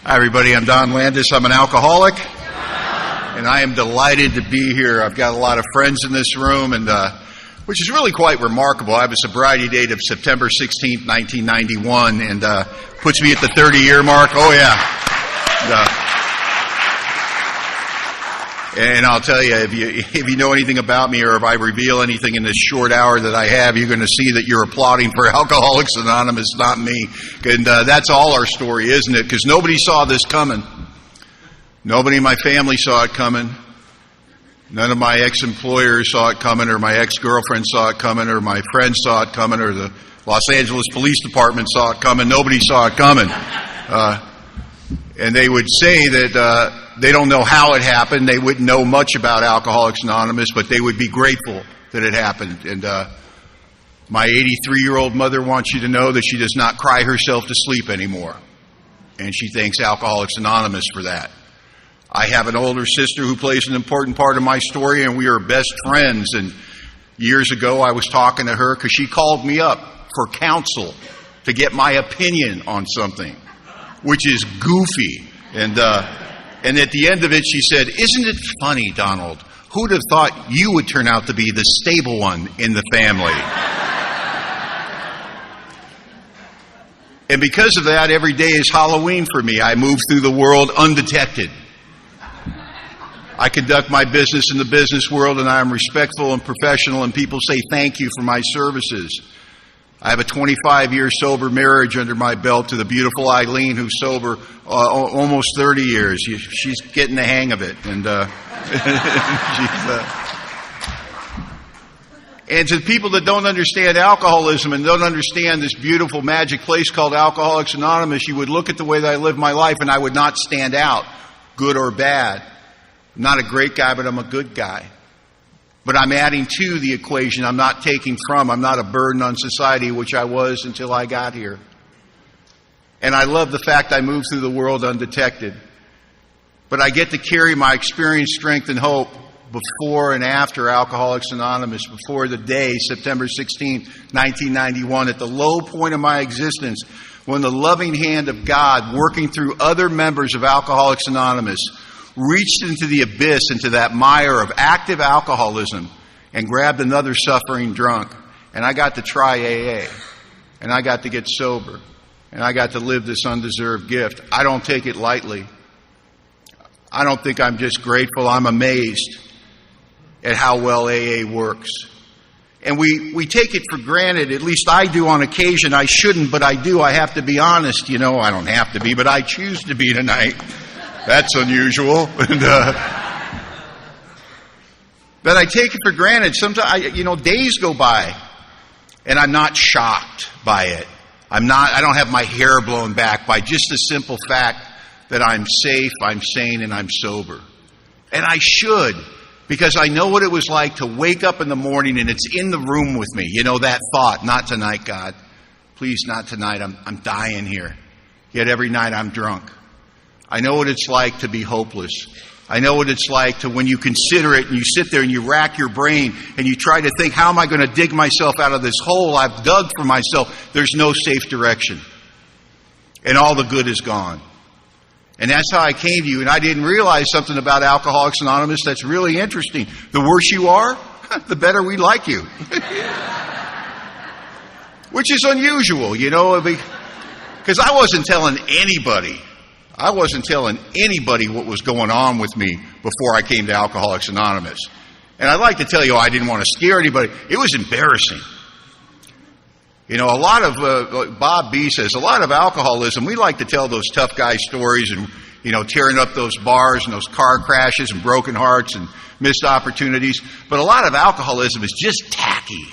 Hi, everybody. I'm Don Landis. I'm an alcoholic, and I am delighted to be here. I've got a lot of friends in this room, and which is really quite remarkable. I have a sobriety date of September 16th, 1991, and puts me at the 30-year mark. Oh, yeah. And I'll tell you, if you know anything about me or if I reveal anything in this short hour that I have, you're going to see that you're applauding for Alcoholics Anonymous, not me. And that's all our story, isn't it? Because nobody saw this coming. Nobody in my family saw it coming. None of my ex-employers saw it coming, or my ex-girlfriend saw it coming, or my friends saw it coming, or the Los Angeles Police Department saw it coming. Nobody saw it coming. And they would say that they don't know how it happened. They wouldn't know much about Alcoholics Anonymous, but they would be grateful that it happened. And my 83-year-old mother wants you to know that she does not cry herself to sleep anymore. And she thanks Alcoholics Anonymous for that. I have an older sister who plays an important part of my story, and we are best friends. And years ago, I was talking to her because she called me up for counsel to get my opinion on something, which is goofy. And at the end of it, she said, "Isn't it funny, Donald? Who'd have thought you would turn out to be the stable one in the family?" And because of that, every day is Halloween for me. I move through the world undetected. I conduct my business in the business world, and I am respectful and professional, and people say thank you for my services. I have a 25-year sober marriage under my belt to the beautiful Eileen, who's sober almost 30 years. She's getting the hang of it. And and to people that don't understand alcoholism and don't understand this beautiful magic place called Alcoholics Anonymous, you would look at the way that I live my life and I would not stand out, good or bad. I'm not a great guy, but I'm a good guy. But I'm adding to the equation. I'm not taking from. I'm not a burden on society, which I was until I got here. And I love the fact I move through the world undetected. But I get to carry my experience, strength, and hope before and after Alcoholics Anonymous, before the day, September 16, 1991, at the low point of my existence, when the loving hand of God, working through other members of Alcoholics Anonymous, reached into the abyss, into that mire of active alcoholism, and grabbed another suffering drunk. And I got to try AA. And I got to get sober. And I got to live this undeserved gift. I don't take it lightly. I don't think I'm just grateful. I'm amazed at how well AA works. And we take it for granted, at least I do on occasion. I shouldn't, but I do. I have to be honest. You know, I don't have to be, but I choose to be tonight. That's unusual. And, but I take it for granted. Sometimes, days go by, and I'm not shocked by it. I don't have my hair blown back by just the simple fact that I'm safe, I'm sane, and I'm sober. And I should, because I know what it was like to wake up in the morning and it's in the room with me. That thought, not tonight, God. Please, not tonight. I'm dying here. Yet every night I'm drunk. I know what it's like to be hopeless. I know what it's like to, when you consider it and you sit there and you rack your brain and you try to think, how am I going to dig myself out of this hole I've dug for myself? There's no safe direction. And all the good is gone. And that's how I came to you. And I didn't realize something about Alcoholics Anonymous that's really interesting. The worse you are, the better we like you. Which is unusual, because I wasn't telling anybody. I wasn't telling anybody what was going on with me before I came to Alcoholics Anonymous. And I'd like to tell you I didn't want to scare anybody. It was embarrassing. A lot of, Bob B. says, a lot of alcoholism, we like to tell those tough guy stories and, tearing up those bars and those car crashes and broken hearts and missed opportunities. But a lot of alcoholism is just tacky.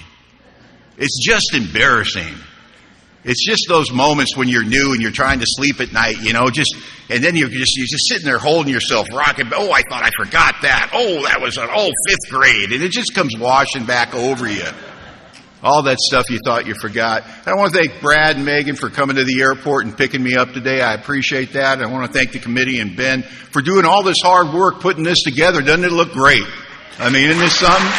It's just embarrassing. It's just those moments when you're new and you're trying to sleep at night, and then you're just sitting there holding yourself, rocking. Oh, I thought I forgot that. Oh, that was fifth grade. And it just comes washing back over you. All that stuff you thought you forgot. I want to thank Brad and Megan for coming to the airport and picking me up today. I appreciate that. I want to thank the committee and Ben for doing all this hard work, putting this together. Doesn't it look great? Isn't this something?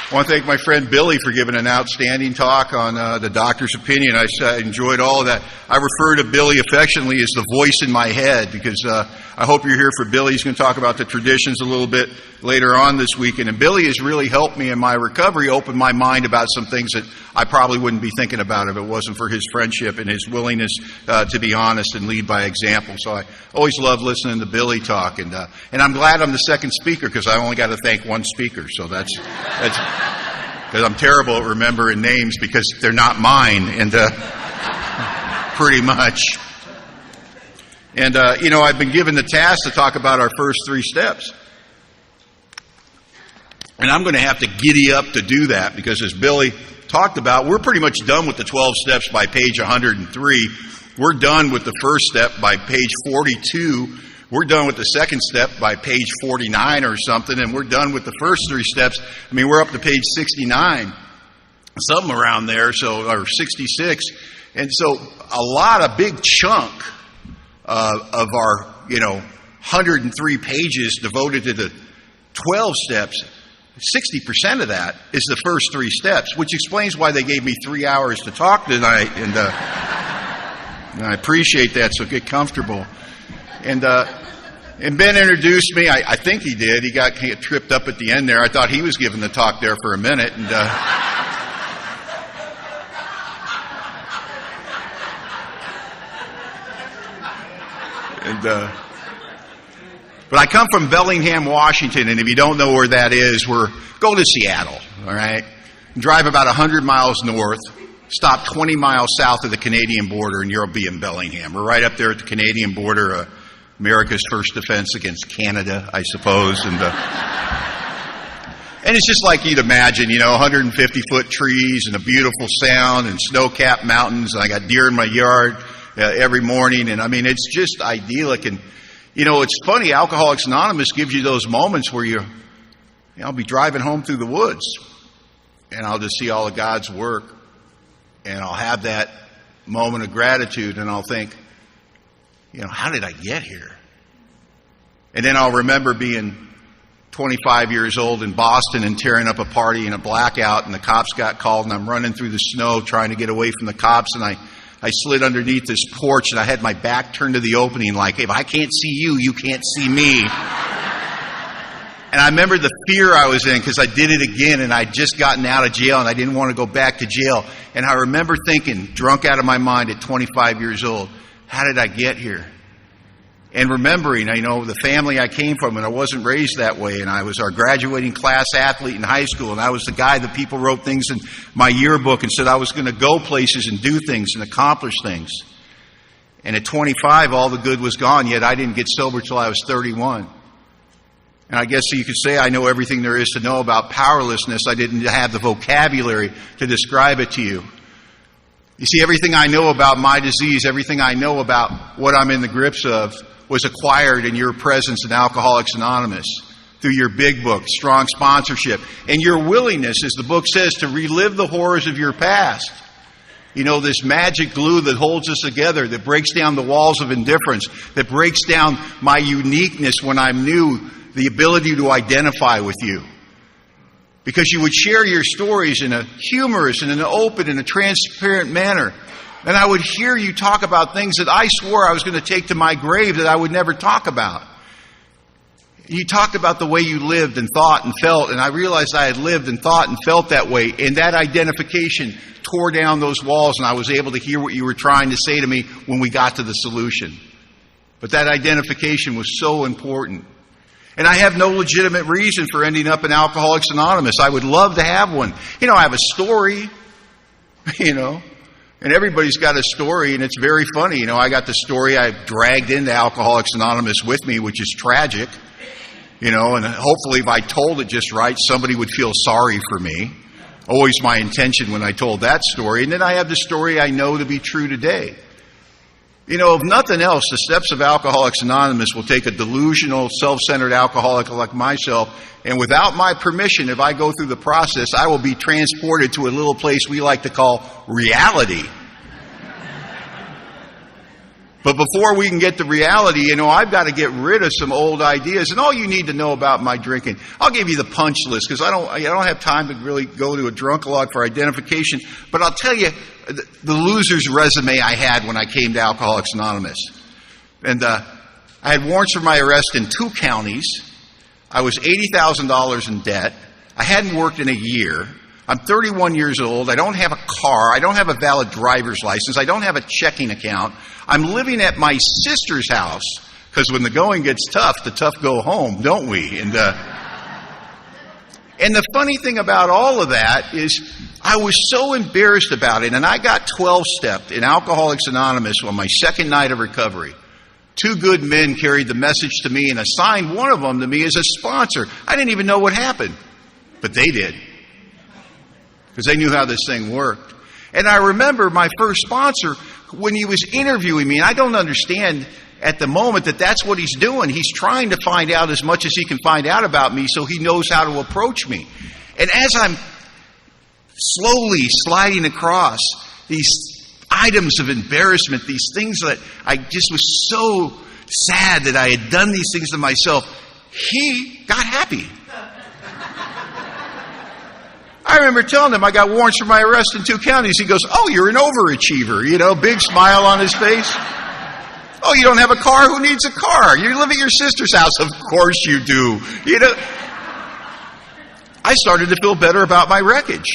I want to thank my friend Billy for giving an outstanding talk on the doctor's opinion. I enjoyed all of that. I refer to Billy affectionately as the voice in my head because I hope you're here for Billy. He's going to talk about the traditions a little bit later on this weekend. And Billy has really helped me in my recovery, open my mind about some things that I probably wouldn't be thinking about if it wasn't for his friendship and his willingness to be honest and lead by example. So I always love listening to Billy talk. And I'm glad I'm the second speaker because I only got to thank one speaker. So that's because I'm terrible at remembering names because they're not mine, and pretty much. And, I've been given the task to talk about our first 3 steps. And I'm going to have to giddy up to do that because as Billy talked about, we're pretty much done with the 12 steps by page 103. We're done with the first step by page 42. We're done with the second step by page 49 or something, and we're done with the first 3 steps. I mean, we're up to page 69, something around there, or 66. And so a big chunk of our, 103 pages devoted to the 12 steps, 60% of that is the first 3 steps, which explains why they gave me 3 hours to talk tonight. And I appreciate that, so get comfortable. And Ben introduced me. I think he did. He got tripped up at the end there. I thought he was giving the talk there for a minute. But I come from Bellingham, Washington, and if you don't know where that is, go to Seattle, all right? Drive about 100 miles north, stop 20 miles south of the Canadian border, and you'll be in Bellingham. We're right up there at the Canadian border, America's first defense against Canada, I suppose. And it's just like you'd imagine, 150-foot trees and a beautiful sound and snow-capped mountains. And I got deer in my yard every morning. And, it's just idyllic. And, it's funny, Alcoholics Anonymous gives you those moments where I'll be driving home through the woods, and I'll just see all of God's work. And I'll have that moment of gratitude, and I'll think, how did I get here? And then I'll remember being 25 years old in Boston and tearing up a party in a blackout, and the cops got called, and I'm running through the snow trying to get away from the cops, and I slid underneath this porch, and I had my back turned to the opening like, if I can't see you, you can't see me. And I remember the fear I was in because I did it again, and I'd just gotten out of jail, and I didn't want to go back to jail. And I remember thinking, drunk out of my mind at 25 years old, how did I get here? And remembering, the family I came from, and I wasn't raised that way, and I was our graduating class athlete in high school, and I was the guy that people wrote things in my yearbook and said I was going to go places and do things and accomplish things. And at 25, all the good was gone, yet I didn't get sober till I was 31. And I guess you could say I know everything there is to know about powerlessness. I didn't have the vocabulary to describe it to you. You see, everything I know about my disease, everything I know about what I'm in the grips of, was acquired in your presence in Alcoholics Anonymous through your big book, strong sponsorship, and your willingness, as the book says, to relive the horrors of your past. This magic glue that holds us together, that breaks down the walls of indifference, that breaks down my uniqueness when I'm new, the ability to identify with you. Because you would share your stories in a humorous and an open and a transparent manner. And I would hear you talk about things that I swore I was going to take to my grave that I would never talk about. You talked about the way you lived and thought and felt, and I realized I had lived and thought and felt that way. And that identification tore down those walls, and I was able to hear what you were trying to say to me when we got to the solution. But that identification was so important. And I have no legitimate reason for ending up in Alcoholics Anonymous. I would love to have one. I have a story, and everybody's got a story, and it's very funny. I got the story I dragged into Alcoholics Anonymous with me, which is tragic, and hopefully if I told it just right, somebody would feel sorry for me. Always my intention when I told that story. And then I have the story I know to be true today. If nothing else, the steps of Alcoholics Anonymous will take a delusional, self-centered alcoholic like myself, and without my permission, if I go through the process, I will be transported to a little place we like to call reality. But before we can get to reality, I've got to get rid of some old ideas. And all you need to know about my drinking, I'll give you the punch list because I don't have time to really go to a drunk-a-log for identification. But I'll tell you the loser's resume I had when I came to Alcoholics Anonymous. And I had warrants for my arrest in 2 counties. I was $80,000 in debt. I hadn't worked in a year. I'm 31 years old. I don't have a car. I don't have a valid driver's license. I don't have a checking account. I'm living at my sister's house because when the going gets tough, the tough go home, don't we? And the funny thing about all of that is I was so embarrassed about it, and I got 12-stepped in Alcoholics Anonymous on my second night of recovery. 2 good men carried the message to me and assigned one of them to me as a sponsor. I didn't even know what happened, but they did. Because they knew how this thing worked. And I remember my first sponsor, when he was interviewing me, and I don't understand at the moment that that's what he's doing. He's trying to find out as much as he can find out about me so he knows how to approach me. And as I'm slowly sliding across these items of embarrassment, these things that I just was so sad that I had done these things to myself, he got happy. I remember telling him I got warrants for my arrest in 2 counties. He goes, "Oh, you're an overachiever." Big smile on his face. "Oh, you don't have a car? Who needs a car? You live at your sister's house." "Of course you do." I started to feel better about my wreckage.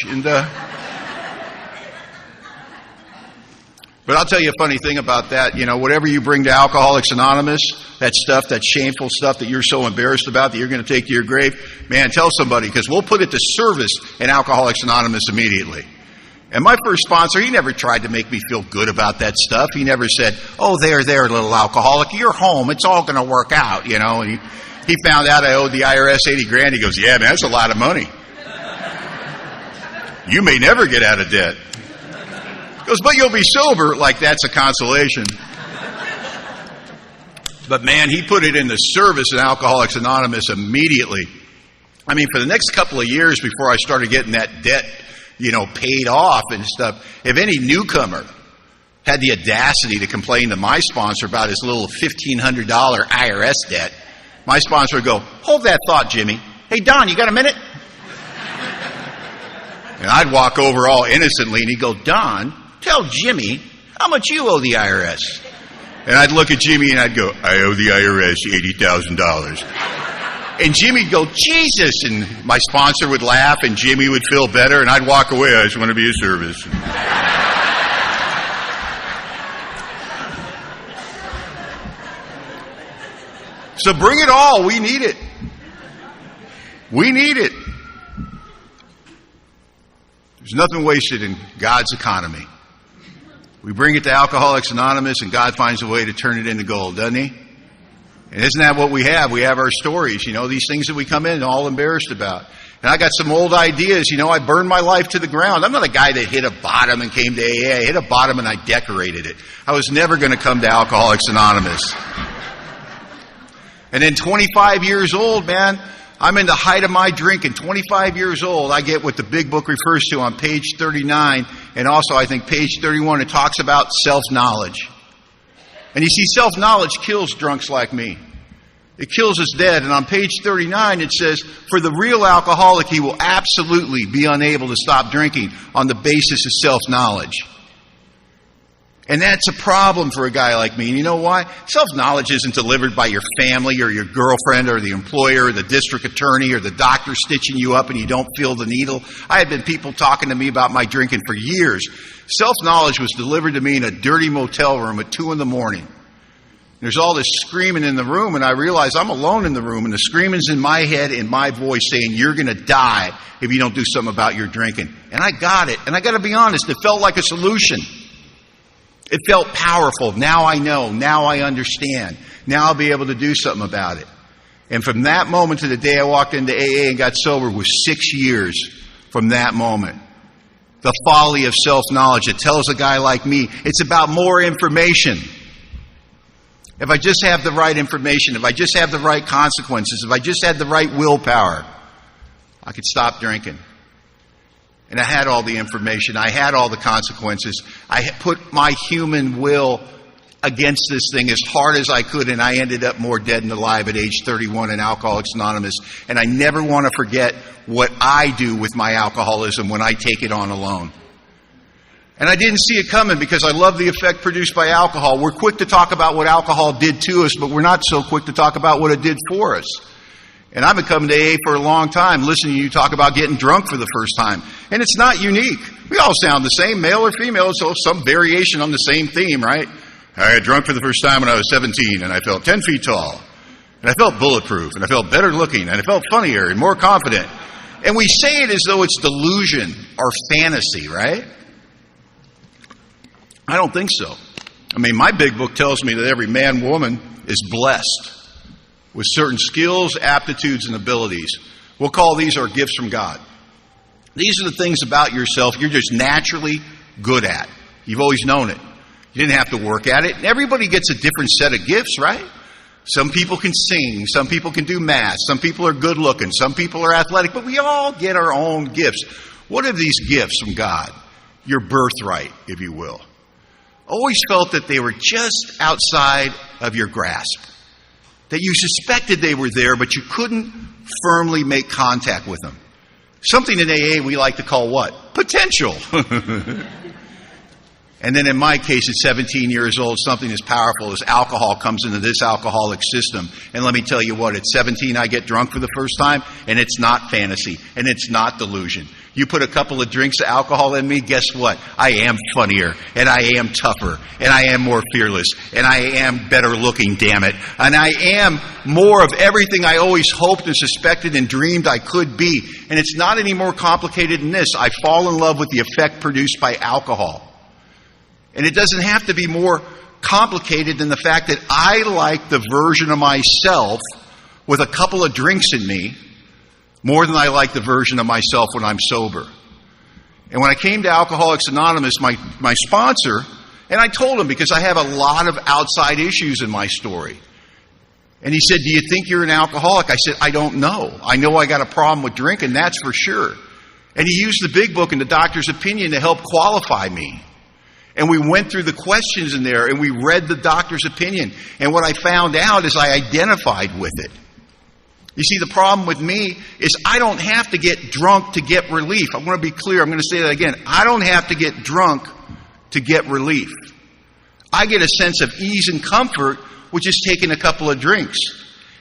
But I'll tell you a funny thing about that. Whatever you bring to Alcoholics Anonymous, that stuff, that shameful stuff that you're so embarrassed about that you're going to take to your grave, man, tell somebody because we'll put it to service in Alcoholics Anonymous immediately. And my first sponsor, he never tried to make me feel good about that stuff. He never said, "Oh, there, little alcoholic, you're home. It's all going to work out," And he found out I owed the IRS $80,000. He goes, "Yeah, man, that's a lot of money. You may never get out of debt." He goes, "But you'll be sober." Like that's a consolation. But man, he put it into service in Alcoholics Anonymous immediately. For the next couple of years before I started getting that debt, paid off and stuff, if any newcomer had the audacity to complain to my sponsor about his little $1,500 IRS debt, my sponsor would go, "Hold that thought, Jimmy. Hey, Don, you got a minute?" And I'd walk over all innocently and he'd go, "Don, tell Jimmy how much you owe the IRS." And I'd look at Jimmy and I'd go, "I owe the IRS $80,000. And Jimmy'd go, "Jesus." And my sponsor would laugh and Jimmy would feel better and I'd walk away. "I just want to be of service." So bring it all. We need it. We need it. There's nothing wasted in God's economy. We bring it to Alcoholics Anonymous and God finds a way to turn it into gold, doesn't he? And isn't that what we have? We have our stories, these things that we come in all embarrassed about. And I got some old ideas, I burned my life to the ground. I'm not a guy that hit a bottom and came to AA. I hit a bottom and I decorated it. I was never going to come to Alcoholics Anonymous. And then 25 years old, man, I'm in the height of my drinking. 25 years old, I get what the big book refers to on page 39, and also I think page 31, it talks about self-knowledge. And you see, self-knowledge kills drunks like me. It kills us dead. And on page 39, it says, for the real alcoholic, he will absolutely be unable to stop drinking on the basis of self-knowledge. And that's a problem for a guy like me. And you know why? Self-knowledge isn't delivered by your family or your girlfriend or the employer or the district attorney or the doctor stitching you up and you don't feel the needle. I had been people talking to me about my drinking for years. Self-knowledge was delivered to me in a dirty motel room at 2 a.m. There's all this screaming in the room, and I realize I'm alone in the room, and the screaming's in my head and my voice saying, you're going to die if you don't do something about your drinking. And I got it. And I got to be honest, it felt like a solution. It felt powerful. Now I know. Now I understand. Now I'll be able to do something about it. And from that moment to the day I walked into AA and got sober was 6 years from that moment. The folly of self-knowledge. It tells a guy like me, it's about more information. If I just have the right information, if I just have the right consequences, if I just had the right willpower, I could stop drinking. And I had all the information. I had all the consequences. I had put my human will against this thing as hard as I could, and I ended up more dead than alive at age 31 in Alcoholics Anonymous. And I never want to forget what I do with my alcoholism when I take it on alone. And I didn't see it coming because I love the effect produced by alcohol. We're quick to talk about what alcohol did to us, but we're not so quick to talk about what it did for us. And I've been coming to AA for a long time, listening to you talk about getting drunk for the first time. And it's not unique. We all sound the same, male or female, so some variation on the same theme, right? I got drunk for the first time when I was 17, and I felt 10 feet tall. And I felt bulletproof, and I felt better looking, and I felt funnier and more confident. And we say it as though it's delusion or fantasy, right? I don't think so. I mean, my big book tells me that every man, woman is blessed with certain skills, aptitudes, and abilities. We'll call these our gifts from God. These are the things about yourself you're just naturally good at. You've always known it. You didn't have to work at it. And everybody gets a different set of gifts, right? Some people can sing. Some people can do math. Some people are good looking. Some people are athletic. But we all get our own gifts. What are these gifts from God? Your birthright, if you will. Always felt that they were just outside of your grasp. That you suspected they were there, but you couldn't firmly make contact with them. Something in AA we like to call what? Potential. And then in my case, at 17 years old, something as powerful as alcohol comes into this alcoholic system. And let me tell you what, at 17 I get drunk for the first time, and it's not fantasy, and it's not delusion. You put a couple of drinks of alcohol in me, guess what? I am funnier, and I am tougher, and I am more fearless, and I am better looking, damn it. And I am more of everything I always hoped and suspected and dreamed I could be. And it's not any more complicated than this. I fall in love with the effect produced by alcohol. And it doesn't have to be more complicated than the fact that I like the version of myself with a couple of drinks in me more than I like the version of myself when I'm sober. And when I came to Alcoholics Anonymous, my sponsor, and I told him because I have a lot of outside issues in my story. And he said, "Do you think you're an alcoholic?" I said, "I don't know. I know I got a problem with drinking, that's for sure." And he used the big book and the doctor's opinion to help qualify me. And we went through the questions in there, and we read the doctor's opinion. And what I found out is I identified with it. You see, the problem with me is I don't have to get drunk to get relief. I want to be clear. I'm going to say that again. I don't have to get drunk to get relief. I get a sense of ease and comfort with just taking a couple of drinks.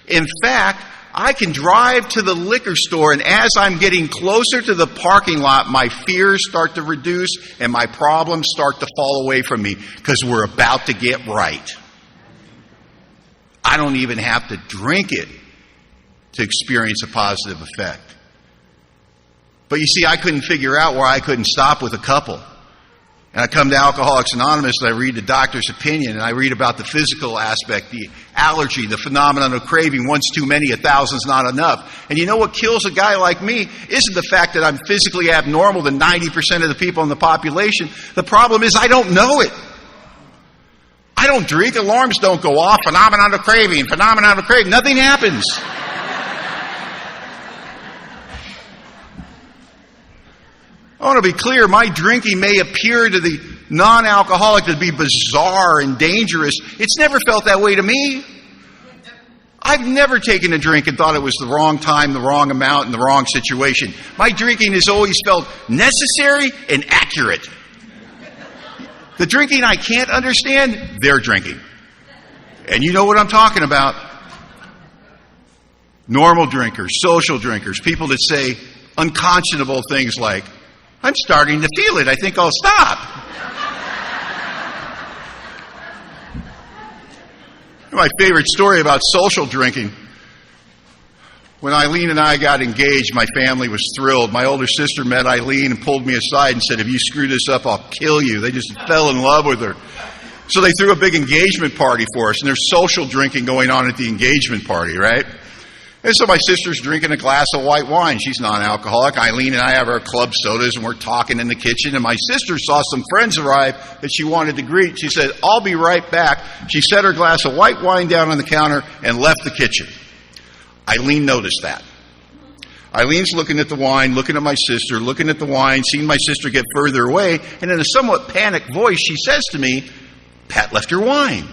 In fact, I can drive to the liquor store, and as I'm getting closer to the parking lot, my fears start to reduce and my problems start to fall away from me because we're about to get right. I don't even have to drink it to experience a positive effect. But you see, I couldn't figure out where I couldn't stop with a couple. And I come to Alcoholics Anonymous and I read the doctor's opinion and I read about the physical aspect, the allergy, the phenomenon of craving. One's too many, 1,000's not enough. And you know what kills a guy like me isn't the fact that I'm physically abnormal than 90% of the people in the population. The problem is I don't know it. I don't drink, alarms don't go off, phenomenon of craving, nothing happens. I want to be clear, my drinking may appear to the non-alcoholic to be bizarre and dangerous. It's never felt that way to me. I've never taken a drink and thought it was the wrong time, the wrong amount, and the wrong situation. My drinking has always felt necessary and accurate. The drinking I can't understand, they're drinking. And you know what I'm talking about. Normal drinkers, social drinkers, people that say unconscionable things like, "I'm starting to feel it. I think I'll stop." My favorite story about social drinking. When Eileen and I got engaged, my family was thrilled. My older sister met Eileen and pulled me aside and said, "If you screw this up, I'll kill you." They just fell in love with her. So they threw a big engagement party for us, and there's social drinking going on at the engagement party, right? And so my sister's drinking a glass of white wine. She's non-alcoholic. Eileen and I have our club sodas, and we're talking in the kitchen. And my sister saw some friends arrive that she wanted to greet. She said, "I'll be right back." She set her glass of white wine down on the counter and left the kitchen. Eileen noticed that. Eileen's looking at the wine, looking at my sister, looking at the wine, seeing my sister get further away. And in a somewhat panicked voice, she says to me, Pat left your wine.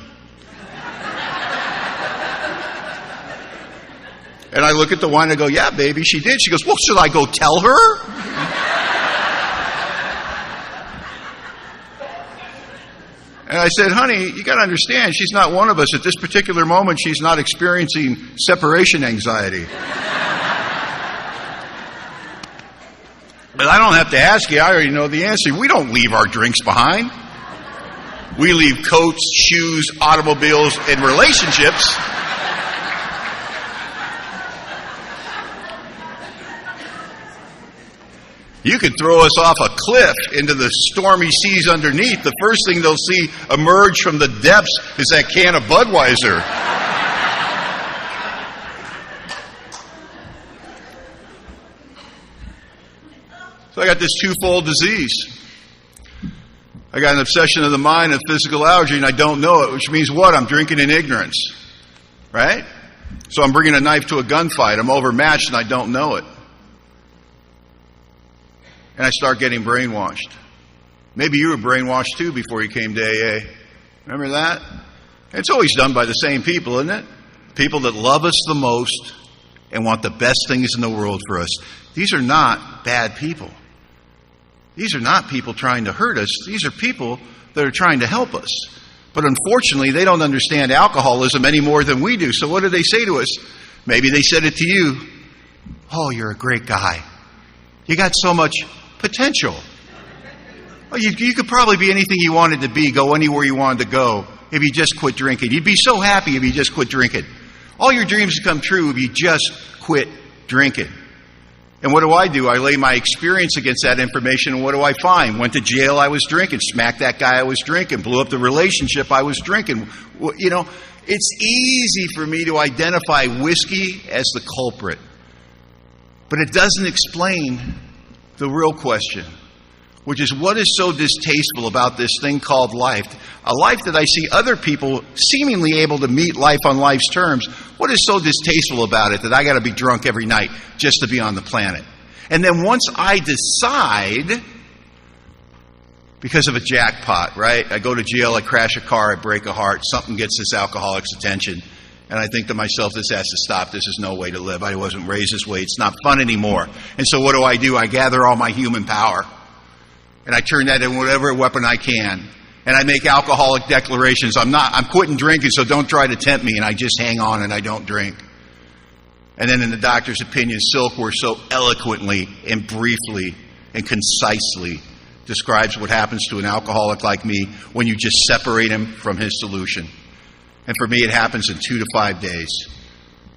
And I look at the wine and I go, yeah, baby, she did. She goes, well, should I go tell her? And I said, honey, you got to understand, she's not one of us. At this particular moment, she's not experiencing separation anxiety. But I don't have to ask you. I already know the answer. We don't leave our drinks behind. We leave coats, shoes, automobiles, and relationships. You could throw us off a cliff into the stormy seas underneath. The first thing they'll see emerge from the depths is that can of Budweiser. So I got this twofold disease. I got an obsession of the mind and physical allergy, and I don't know it, which means what? I'm drinking in ignorance. Right? So I'm bringing a knife to a gunfight. I'm overmatched, and I don't know it. And I start getting brainwashed. Maybe you were brainwashed too before you came to AA. Remember that? It's always done by the same people, isn't it? People that love us the most and want the best things in the world for us. These are not bad people. These are not people trying to hurt us. These are people that are trying to help us. But unfortunately, they don't understand alcoholism any more than we do. So what do they say to us? Maybe they said it to you. Oh, you're a great guy. You got so much potential. Well, you could probably be anything you wanted to be, go anywhere you wanted to go, if you just quit drinking. You'd be so happy if you just quit drinking. All your dreams would come true if you just quit drinking. And what do? I lay my experience against that information, and what do I find? Went to jail, I was drinking. Smacked that guy, I was drinking. Blew up the relationship, I was drinking. You know, it's easy for me to identify whiskey as the culprit. But it doesn't explain the real question, which is what is so distasteful about this thing called life? A life that I see other people seemingly able to meet life on life's terms. What is so distasteful about it that I got to be drunk every night just to be on the planet? And then once I decide, because of a jackpot, right? I go to jail, I crash a car, I break a heart, something gets this alcoholic's attention. And I think to myself, this has to stop. This is no way to live. I wasn't raised this way. It's not fun anymore. And so what do? I gather all my human power. And I turn that in whatever weapon I can. And I make alcoholic declarations. I'm quitting drinking, so don't try to tempt me. And I just hang on and I don't drink. And then in the doctor's opinion, Silkworth so eloquently and briefly and concisely describes what happens to an alcoholic like me when you just separate him from his solution. And for me, it happens in 2 to 5 days.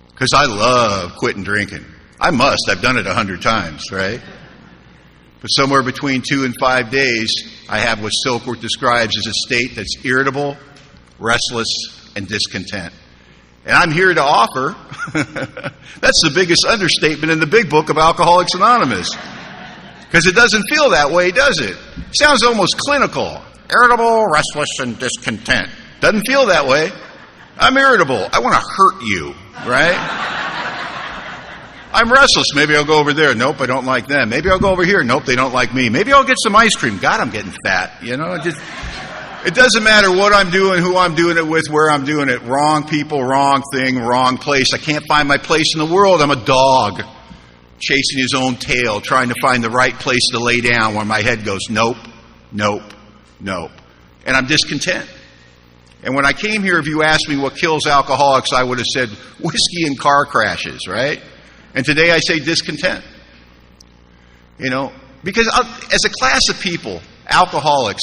Because I love quitting drinking. I must. I've done it 100 times, right? But somewhere between 2 and 5 days, I have what Silkworth describes as a state that's irritable, restless, and discontent. And I'm here to offer, that's the biggest understatement in the big book of Alcoholics Anonymous. Because it doesn't feel that way, does it? It sounds almost clinical. Irritable, restless, and discontent. Doesn't feel that way. I'm irritable. I want to hurt you, right? I'm restless. Maybe I'll go over there. Nope, I don't like them. Maybe I'll go over here. Nope, they don't like me. Maybe I'll get some ice cream. God, I'm getting fat. You know, it doesn't matter what I'm doing, who I'm doing it with, where I'm doing it. Wrong people, wrong thing, wrong place. I can't find my place in the world. I'm a dog chasing his own tail, trying to find the right place to lay down when my head goes, nope, nope, nope. And I'm discontent. And when I came here, if you asked me what kills alcoholics, I would have said whiskey and car crashes, right? And today I say discontent. You know, because as a class of people, alcoholics,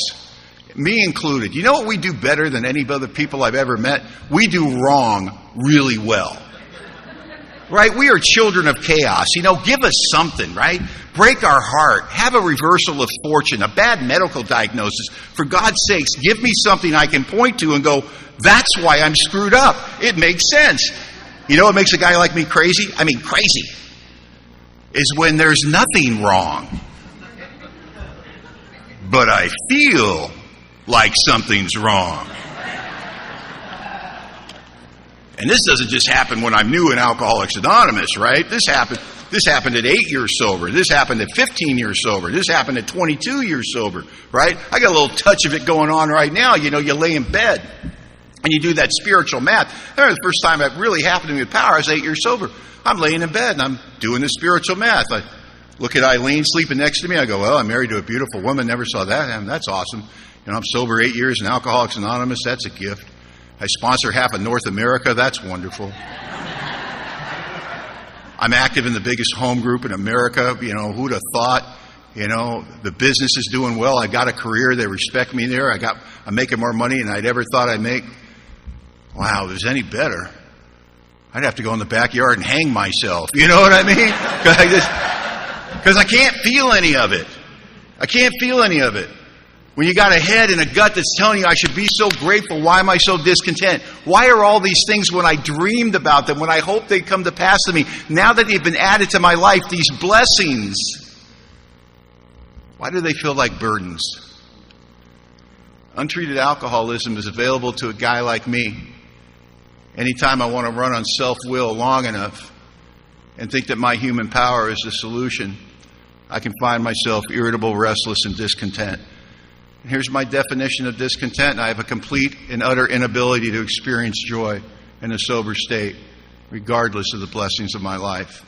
me included, you know what we do better than any other people I've ever met? We do wrong really well. Right? We are children of chaos. You know, give us something, right? Break our heart. Have a reversal of fortune, a bad medical diagnosis. For God's sakes, give me something I can point to and go, that's why I'm screwed up. It makes sense. You know what makes a guy like me crazy? I mean, crazy. Is when there's nothing wrong. But I feel like something's wrong. And this doesn't just happen when I'm new in Alcoholics Anonymous, right? This happened at 8 years sober. This happened at 15 years sober. This happened at 22 years sober, right? I got a little touch of it going on right now. You know, you lay in bed and you do that spiritual math. The first time that really happened to me with power, I was 8 years sober. I'm laying in bed and I'm doing the spiritual math. I look at Eileen sleeping next to me. I go, well, I'm married to a beautiful woman. Never saw that. I mean, that's awesome. You know, I'm sober 8 years in Alcoholics Anonymous. That's a gift. I sponsor half of North America. That's wonderful. I'm active in the biggest home group in America. You know, who'd have thought? You know, the business is doing well. I got a career. They respect me there. I'm making more money than I'd ever thought I'd make. Wow, if it was any better, I'd have to go in the backyard and hang myself. You know what I mean? Because I can't feel any of it. I can't feel any of it. When you got a head and a gut that's telling you I should be so grateful, why am I so discontent? Why are all these things, when I dreamed about them, when I hoped they'd come to pass to me, now that they've been added to my life, these blessings, why do they feel like burdens? Untreated alcoholism is available to a guy like me. Anytime I want to run on self-will long enough and think that my human power is the solution, I can find myself irritable, restless, and discontent. Here's my definition of discontent. I have a complete and utter inability to experience joy in a sober state, regardless of the blessings of my life.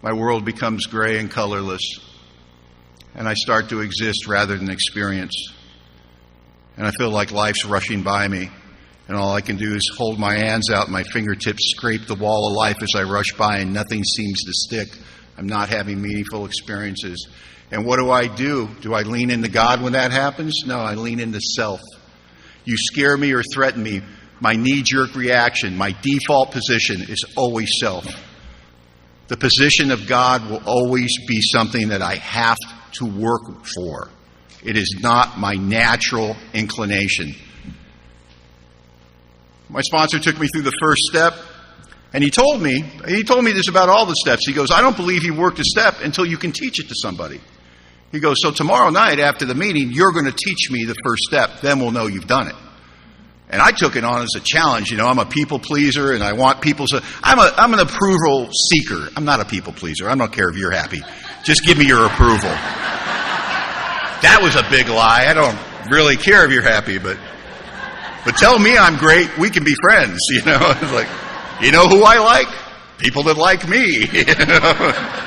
My world becomes gray and colorless, and I start to exist rather than experience. And I feel like life's rushing by me, and all I can do is hold my hands out, my fingertips scrape the wall of life as I rush by, and nothing seems to stick. I'm not having meaningful experiences. And what do? Do I lean into God when that happens? No, I lean into self. You scare me or threaten me, my knee-jerk reaction, my default position is always self. The position of God will always be something that I have to work for. It is not my natural inclination. My sponsor took me through the first step, and he told me this about all the steps. He goes, I don't believe you worked a step until you can teach it to somebody. He goes, so tomorrow night after the meeting, you're going to teach me the first step. Then we'll know you've done it. And I took it on as a challenge. You know, I'm a people pleaser, and I want people to... I'm an approval seeker. I'm not a people pleaser. I don't care if you're happy. Just give me your approval. That was a big lie. I don't really care if you're happy, but tell me I'm great. We can be friends, you know. It's like, you know who I like? People that like me, you know.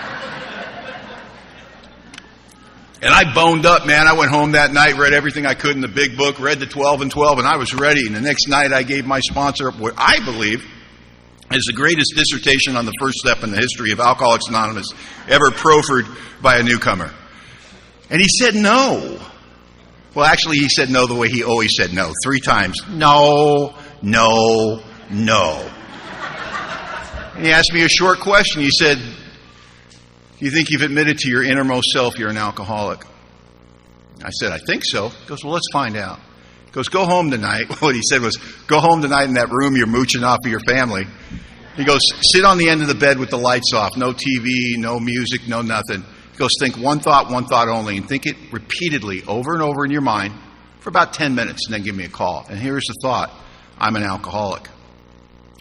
And I boned up, man. I went home that night, read everything I could in the big book, read the 12 and 12, and I was ready. And the next night I gave my sponsor what I believe is the greatest dissertation on the first step in the history of Alcoholics Anonymous ever proffered by a newcomer. And he said no. Well, actually, he said no the way he always said no, 3 times. No, no, no. And he asked me a short question. He said, do you think you've admitted to your innermost self you're an alcoholic? I said, I think so. He goes, well, let's find out. He goes, go home tonight. What he said was, go home tonight in that room you're mooching off of your family. He goes, sit on the end of the bed with the lights off. No TV, no music, no nothing. He goes, think one thought only, and think it repeatedly over and over in your mind for about 10 minutes, and then give me a call. And here's the thought, I'm an alcoholic.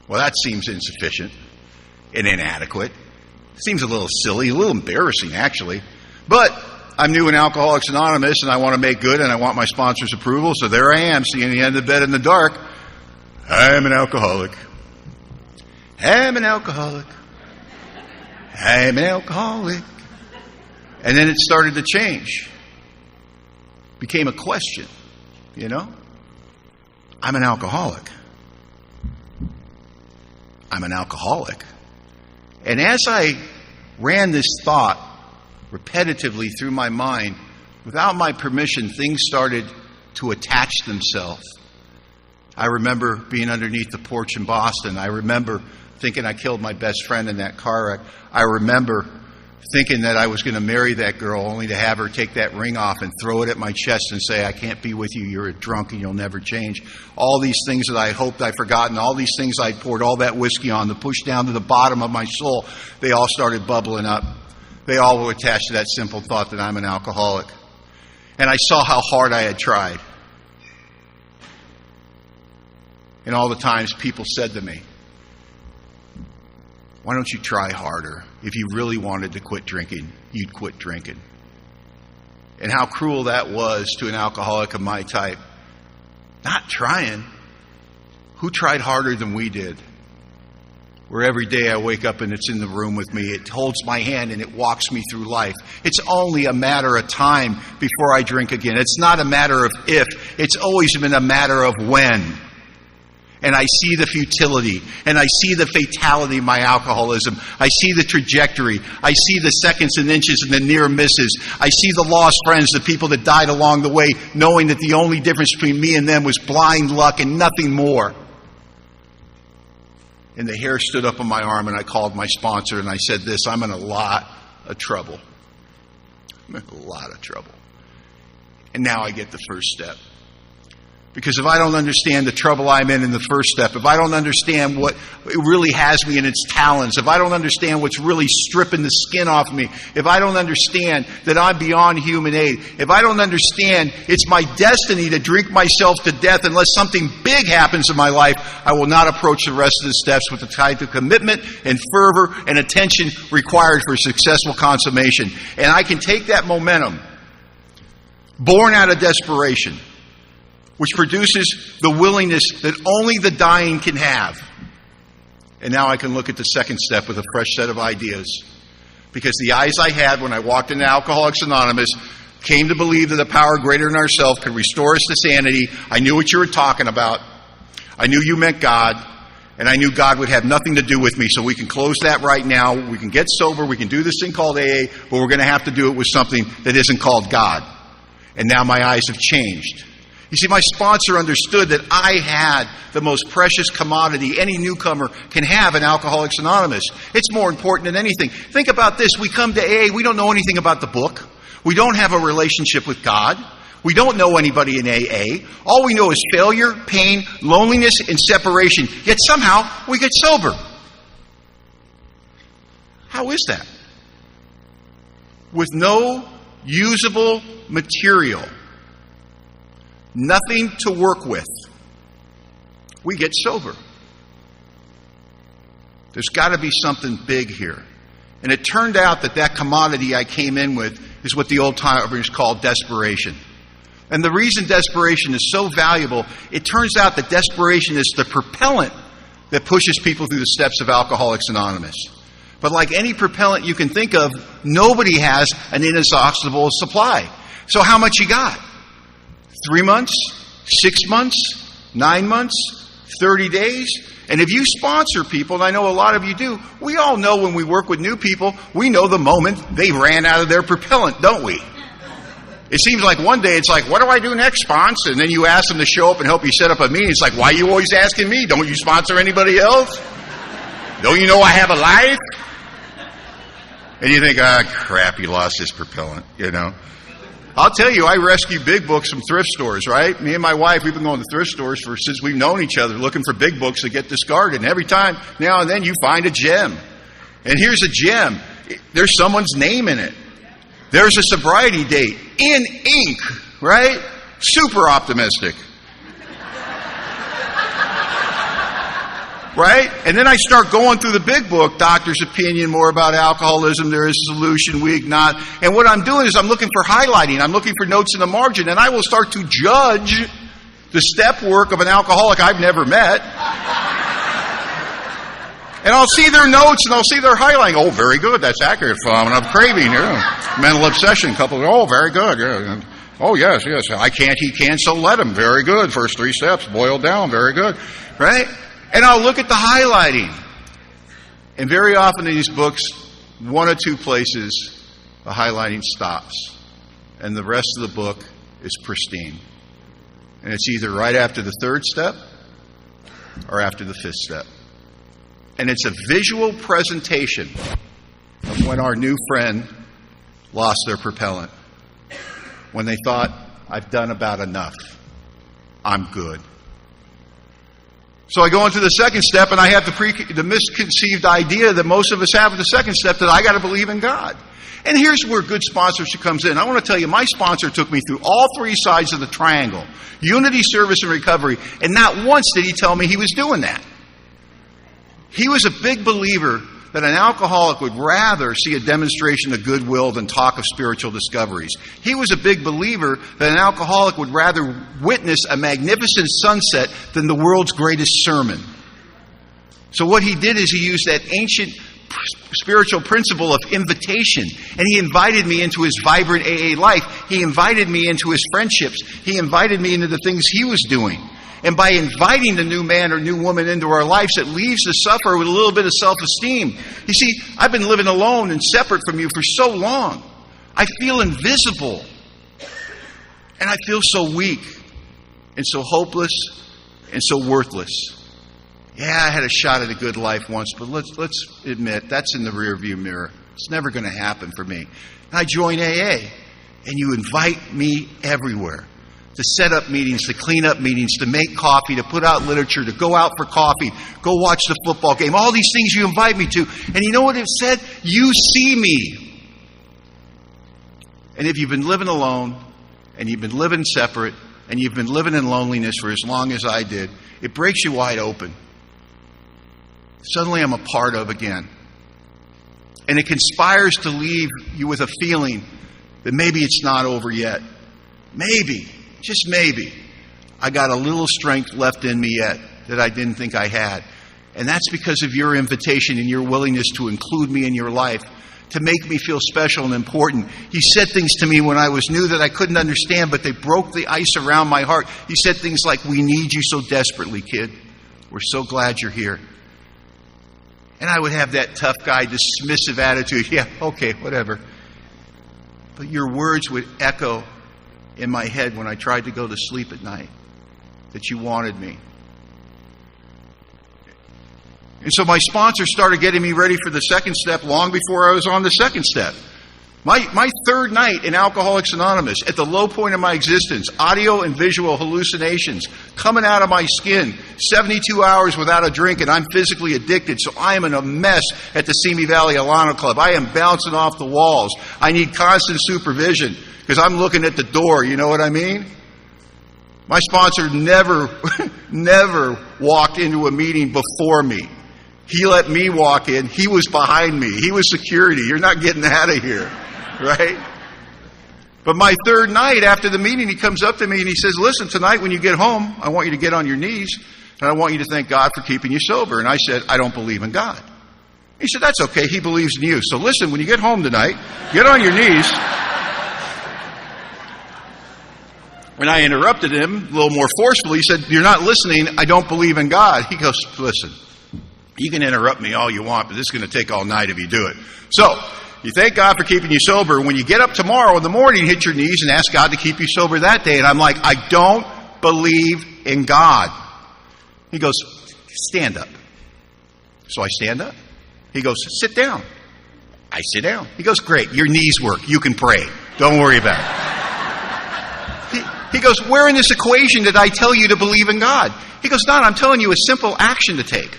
Well, that seems insufficient and inadequate. Seems a little silly, a little embarrassing, actually. But I'm new in Alcoholics Anonymous, and I want to make good, and I want my sponsor's approval, so there I am, seeing the end of the bed in the dark. I'm an alcoholic. I'm an alcoholic. I'm an alcoholic. And then it started to change. Became a question, you know? I'm an alcoholic. I'm an alcoholic. And as I ran this thought repetitively through my mind, without my permission, things started to attach themselves. I remember being underneath the porch in Boston. I remember thinking I killed my best friend in that car wreck. I remember thinking that I was going to marry that girl, only to have her take that ring off and throw it at my chest and say, I can't be with you, you're a drunk and you'll never change. All these things that I hoped I'd forgotten, all these things I'd poured all that whiskey on to push down to the bottom of my soul, they all started bubbling up. They all were attached to that simple thought that I'm an alcoholic. And I saw how hard I had tried. And all the times people said to me, why don't you try harder? If you really wanted to quit drinking, you'd quit drinking. And how cruel that was to an alcoholic of my type. Not trying. Who tried harder than we did? Where every day I wake up and it's in the room with me. It holds my hand and it walks me through life. It's only a matter of time before I drink again. It's not a matter of if. It's always been a matter of when. And I see the futility, and I see the fatality of my alcoholism. I see the trajectory. I see the seconds and inches and the near misses. I see the lost friends, the people that died along the way, knowing that the only difference between me and them was blind luck and nothing more. And the hair stood up on my arm, and I called my sponsor, and I said this, I'm in a lot of trouble. I'm in a lot of trouble. And now I get the first step. Because if I don't understand the trouble I'm in the first step, if I don't understand what really has me in its talons, if I don't understand what's really stripping the skin off me, if I don't understand that I'm beyond human aid, if I don't understand it's my destiny to drink myself to death unless something big happens in my life, I will not approach the rest of the steps with the type of commitment and fervor and attention required for successful consummation. And I can take that momentum, born out of desperation, which produces the willingness that only the dying can have. And now I can look at the second step with a fresh set of ideas. Because the eyes I had when I walked into Alcoholics Anonymous came to believe that a power greater than ourselves could restore us to sanity. I knew what you were talking about. I knew you meant God. And I knew God would have nothing to do with me. So we can close that right now. We can get sober. We can do this thing called AA. But we're going to have to do it with something that isn't called God. And now my eyes have changed. You see, my sponsor understood that I had the most precious commodity any newcomer can have in Alcoholics Anonymous. It's more important than anything. Think about this. We come to AA. We don't know anything about the book. We don't have a relationship with God. We don't know anybody in AA. All we know is failure, pain, loneliness, and separation. Yet somehow we get sober. How is that? With no usable material. Nothing to work with. We get sober. There's got to be something big here. And it turned out that commodity I came in with is what the old timers call desperation. And the reason desperation is so valuable, it turns out that desperation is the propellant that pushes people through the steps of Alcoholics Anonymous. But like any propellant you can think of, nobody has an inexhaustible supply. So how much you got? 3 months, 6 months, 9 months, 30 days. And if you sponsor people, and I know a lot of you do, we all know when we work with new people, we know the moment they ran out of their propellant, don't we? It seems like one day it's like, what do I do next, sponsor? And then you ask them to show up and help you set up a meeting. It's like, why are you always asking me? Don't you sponsor anybody else? Don't you know I have a life? And you think, crap, he lost his propellant, you know. I'll tell you, I rescue big books from thrift stores, right? Me and my wife, we've been going to thrift stores since we've known each other, looking for big books that get discarded. And every time, now and then, you find a gem. And here's a gem. There's someone's name in it. There's a sobriety date in ink, right? Super optimistic. Right? And then I start going through the big book, Doctor's Opinion, more about alcoholism, there is a solution, weak, not. And what I'm doing is I'm looking for highlighting. I'm looking for notes in the margin. And I will start to judge the step work of an alcoholic I've never met. And I'll see their notes and I'll see their highlighting. Oh, very good. That's accurate. Phenomenon of craving. Yeah. Mental obsession. Couple. Oh, very good. Yeah. Oh, yes. I can't, he can, so let him. Very good. First 3 steps boiled down. Very good. Right? And I'll look at the highlighting. And very often in these books, 1 or 2 places, the highlighting stops. And the rest of the book is pristine. And it's either right after the 3rd step or after the 5th step. And it's a visual presentation of when our new friend lost their propellant. When they thought, I've done about enough. I'm good. So I go into the 2nd step, and I have the misconceived idea that most of us have with the 2nd step that I got to believe in God. And here's where good sponsorship comes in. I want to tell you, my sponsor took me through all three sides of the triangle: unity, service, and recovery. And not once did he tell me he was doing that. He was a big believer that an alcoholic would rather see a demonstration of goodwill than talk of spiritual discoveries. He was a big believer that an alcoholic would rather witness a magnificent sunset than the world's greatest sermon. So what he did is he used that ancient spiritual principle of invitation, and he invited me into his vibrant AA life. He invited me into his friendships. He invited me into the things he was doing. And by inviting the new man or new woman into our lives, it leaves the sufferer with a little bit of self-esteem. You see, I've been living alone and separate from you for so long. I feel invisible. And I feel so weak and so hopeless and so worthless. Yeah, I had a shot at a good life once, but let's admit that's in the rearview mirror. It's never going to happen for me. And I join AA, and you invite me everywhere. To set up meetings, to clean up meetings, to make coffee, to put out literature, to go out for coffee, go watch the football game. All these things you invite me to. And you know what it said? You see me. And if you've been living alone, and you've been living separate, and you've been living in loneliness for as long as I did, it breaks you wide open. Suddenly I'm a part of again. And it conspires to leave you with a feeling that maybe it's not over yet. Maybe. Just maybe, I got a little strength left in me yet that I didn't think I had. And that's because of your invitation and your willingness to include me in your life, to make me feel special and important. You said things to me when I was new that I couldn't understand, but they broke the ice around my heart. You said things like, "We need you so desperately, kid. We're so glad you're here." And I would have that tough guy, dismissive attitude. Yeah, okay, whatever. But your words would echo in my head when I tried to go to sleep at night, that you wanted me. And so my sponsor started getting me ready for the second step long before I was on the second step. My third night in Alcoholics Anonymous, at the low point of my existence, audio and visual hallucinations coming out of my skin, 72 hours without a drink, and I'm physically addicted, so I am in a mess at the Simi Valley Alano Club. I am bouncing off the walls. I need constant supervision, because I'm looking at the door, you know what I mean? My sponsor never walked into a meeting before me. He let me walk in. He was behind me. He was security. You're not getting out of here, right? But my third night after the meeting, he comes up to me and he says, "Listen, tonight when you get home, I want you to get on your knees, and I want you to thank God for keeping you sober." And I said, "I don't believe in God." He said, "That's okay. He believes in you. So listen, when you get home tonight, get on your knees." When I interrupted him a little more forcefully, he said, "You're not listening. I don't believe in God." He goes, "Listen, you can interrupt me all you want, but this is going to take all night if you do it. So, you thank God for keeping you sober. When you get up tomorrow in the morning, hit your knees and ask God to keep you sober that day." And I'm like, "I don't believe in God." He goes, "Stand up." So I stand up. He goes, "Sit down." I sit down. He goes, "Great, your knees work. You can pray. Don't worry about it." He goes, "Where in this equation did I tell you to believe in God?" He goes, "Don, I'm telling you a simple action to take.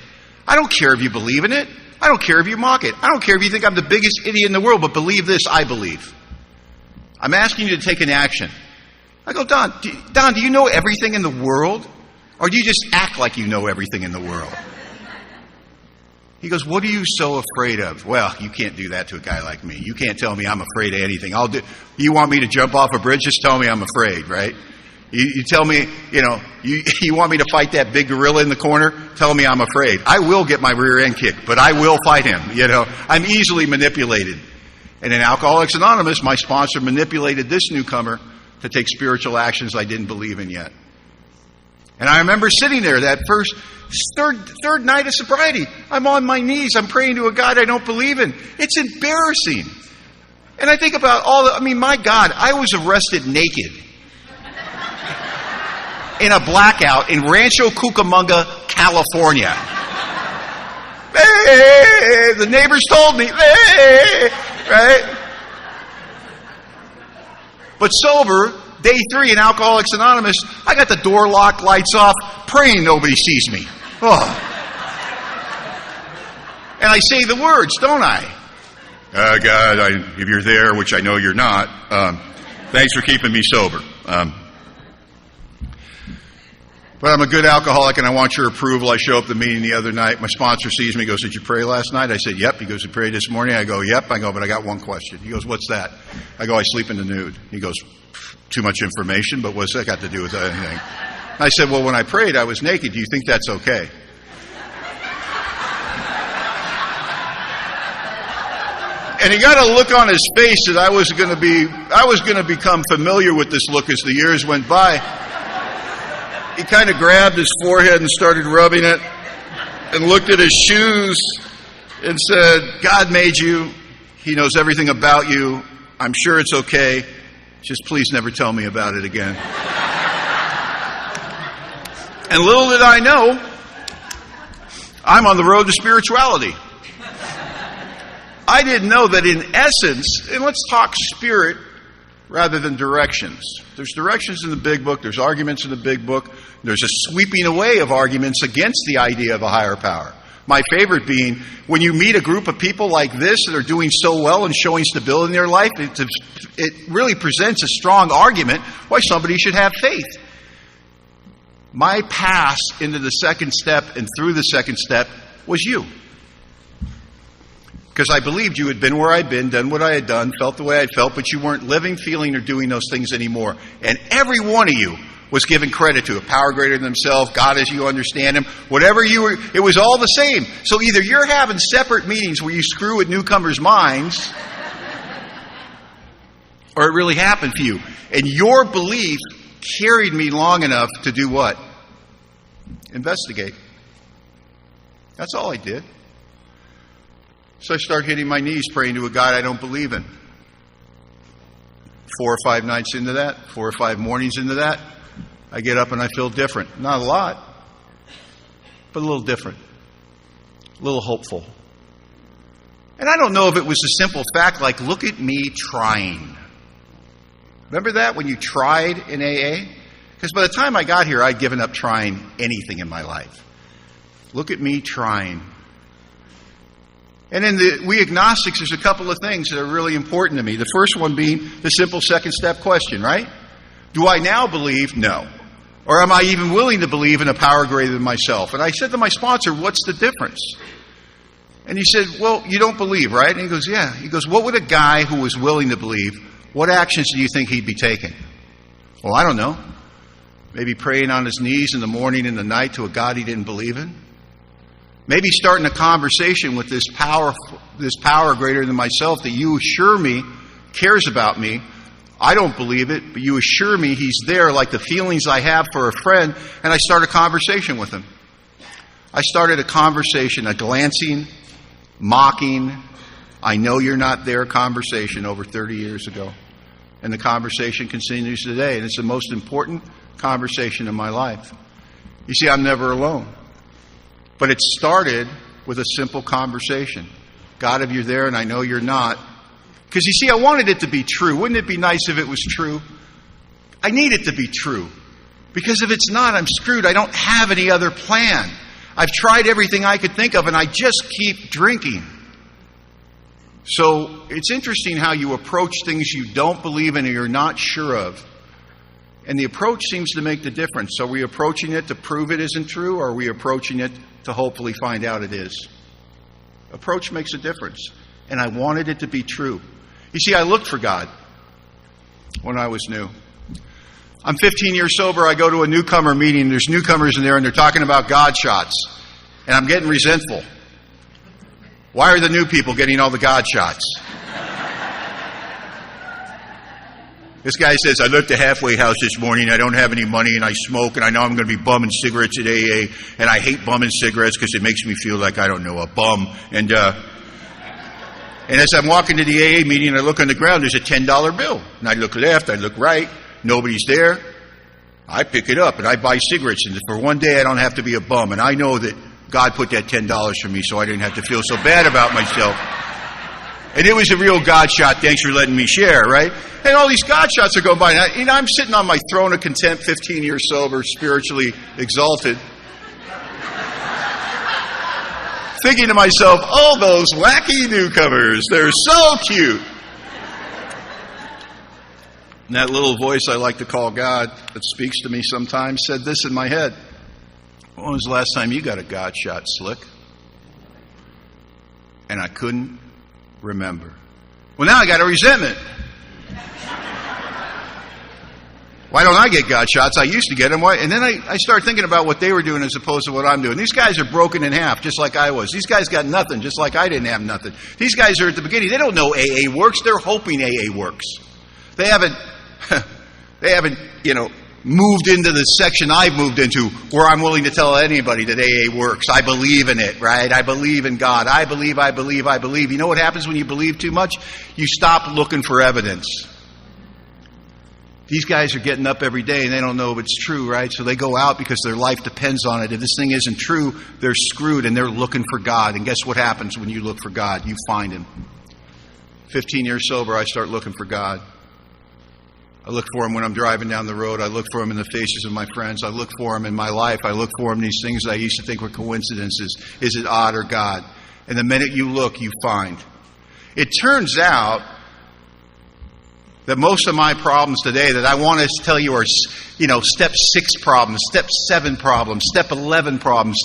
I don't care if you believe in it. I don't care if you mock it. I don't care if you think I'm the biggest idiot in the world, but believe this, I believe. I'm asking you to take an action." I go, Don, do you know everything in the world? Or do you just act like you know everything in the world?" He goes, "What are you so afraid of?" Well, you can't do that to a guy like me. You can't tell me I'm afraid of anything. You want me to jump off a bridge? Just tell me I'm afraid, right? You tell me, you want me to fight that big gorilla in the corner? Tell me I'm afraid. I will get my rear end kicked, but I will fight him. I'm easily manipulated. And in Alcoholics Anonymous, my sponsor manipulated this newcomer to take spiritual actions I didn't believe in yet. And I remember sitting there that third night of sobriety. I'm on my knees. I'm praying to a God I don't believe in. It's embarrassing. And I think about my God, I was arrested naked in a blackout in Rancho Cucamonga, California. Hey, the neighbors told me, hey, right? But sober, day 3 in Alcoholics Anonymous, I got the door locked, lights off, praying nobody sees me. Oh. And I say the words, don't I? God, if you're there, which I know you're not, thanks for keeping me sober. But I'm a good alcoholic and I want your approval. I show up at the meeting the other night. My sponsor sees me, goes, did you pray last night? I said, yep. He goes, you prayed this morning? I go, yep. I go, but I got one question. He goes, what's that? I go, I sleep in the nude. He goes, too much information, but what's that got to do with anything? I said, well, when I prayed, I was naked. Do you think that's okay? And he got a look on his face that I was going to become familiar with this look as the years went by. He kind of grabbed his forehead and started rubbing it and looked at his shoes and said, God made you. He knows everything about you. I'm sure it's okay. Just please never tell me about it again. And little did I know, I'm on the road to spirituality. I didn't know that in essence, and let's talk spirit rather than directions. There's directions in the big book. There's arguments in the big book. There's a sweeping away of arguments against the idea of a higher power. My favorite being, when you meet a group of people like this that are doing so well and showing stability in their life, it really presents a strong argument why somebody should have faith. My pass into the second step and through the second step was you. Because I believed you had been where I'd been, done what I had done, felt the way I'd felt, but you weren't living, feeling, or doing those things anymore. And every one of you was given credit to a power greater than themselves, God as you understand Him, whatever you were, it was all the same. So either you're having separate meetings where you screw with newcomers' minds, or it really happened for you. And your belief carried me long enough to do what? Investigate. That's all I did. So I start hitting my knees praying to a God I don't believe in. 4 or 5 nights into that, 4 or 5 mornings into that, I get up and I feel different. Not a lot, but a little different. A little hopeful. And I don't know if it was a simple fact like, look at me trying. Remember that when you tried in AA? Because by the time I got here, I'd given up trying anything in my life. Look at me trying. And in we agnostics, there's a couple of things that are really important to me. The first one being the simple second step question, right? Do I now believe? No. Or am I even willing to believe in a power greater than myself? And I said to my sponsor, what's the difference? And he said, well, you don't believe, right? And he goes, yeah. He goes, what would a guy who was willing to believe, what actions do you think he'd be taking? Well, I don't know. Maybe praying on his knees in the morning and the night to a God he didn't believe in. Maybe starting a conversation with this power greater than myself that you assure me cares about me. I don't believe it, but you assure me He's there like the feelings I have for a friend, and I start a conversation with Him. I started a conversation, a glancing, mocking, I know you're not there conversation over 30 years ago. And the conversation continues today, and it's the most important conversation in my life. You see, I'm never alone. But it started with a simple conversation. God, if you're there and I know you're not. Because you see, I wanted it to be true. Wouldn't it be nice if it was true? I need it to be true. Because if it's not, I'm screwed. I don't have any other plan. I've tried everything I could think of and I just keep drinking. So it's interesting how you approach things you don't believe in or you're not sure of. And the approach seems to make the difference. Are we approaching it to prove it isn't true, or are we approaching it to hopefully find out it is? Approach makes a difference. And I wanted it to be true. You see, I looked for God when I was new. I'm 15 years sober. I go to a newcomer meeting. There's newcomers in there, and they're talking about God shots. And I'm getting resentful. Why are the new people getting all the God shots? This guy says, I left the halfway house this morning. I don't have any money and I smoke and I know I'm going to be bumming cigarettes at AA. And I hate bumming cigarettes because it makes me feel like, I don't know, a bum. And as I'm walking to the AA meeting, I look on the ground, there's a $10 bill. And I look left, I look right, nobody's there. I pick it up and I buy cigarettes. And for one day I don't have to be a bum. And I know that God put that $10 for me so I didn't have to feel so bad about myself. And it was a real God shot. Thanks for letting me share, right? And all these God shots are going by. And I'm sitting on my throne of contempt, 15 years sober, spiritually exalted. thinking to myself, oh, those wacky newcomers, they're so cute. And that little voice I like to call God that speaks to me sometimes said this in my head. When was the last time you got a God shot, Slick? And I couldn't remember. Well, now I got a resentment. Why don't I get God shots? I used to get them. Why? And then I started thinking about what they were doing as opposed to what I'm doing. These guys are broken in half, just like I was. These guys got nothing, just like I didn't have nothing. These guys are at the beginning. They don't know AA works. They're hoping AA works. They haven't, moved into the section I've moved into where I'm willing to tell anybody that AA works. I believe in it, right? I believe in God. I believe. You know what happens when you believe too much? You stop looking for evidence. These guys are getting up every day and they don't know if it's true, right? So they go out because their life depends on it. If this thing isn't true, they're screwed and they're looking for God. And guess what happens when you look for God? You find Him. 15 years sober, I start looking for God. I look for Him when I'm driving down the road. I look for Him in the faces of my friends. I look for Him in my life. I look for Him in these things that I used to think were coincidences. Is it odd or God? And the minute you look, you find. It turns out that most of my problems today that I want to tell you are, step 6 problems, step 7 problems, step 11 problems.